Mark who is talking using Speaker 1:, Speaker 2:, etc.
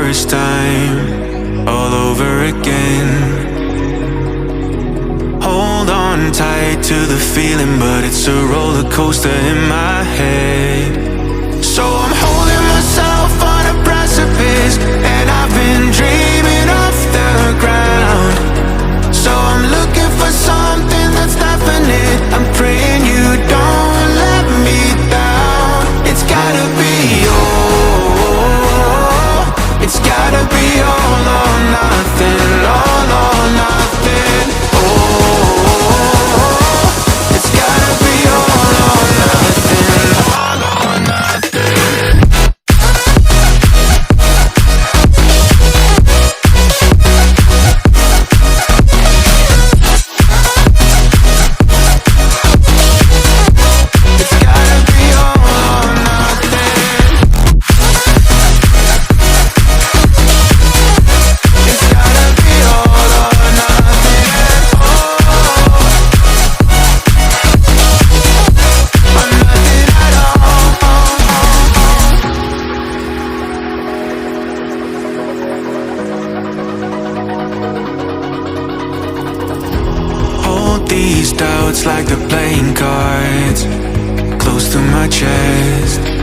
Speaker 1: first time, all over again. Hold on tight to the feeling, but it's a roller coaster in my head. So I'm holding myself on a precipice, and I've been dreaming off the ground. So I'm looking for something that's definite. I'm praying you don't let me down. It's gotta be it's gotta be all or nothing, all or nothing. Oh, it's gotta be all or nothing, all or nothing. It's gotta be all or nothing. It's gotta be all or nothing. Oh, or nothing at all. Hold these doubts like they're playing cards close to my chest.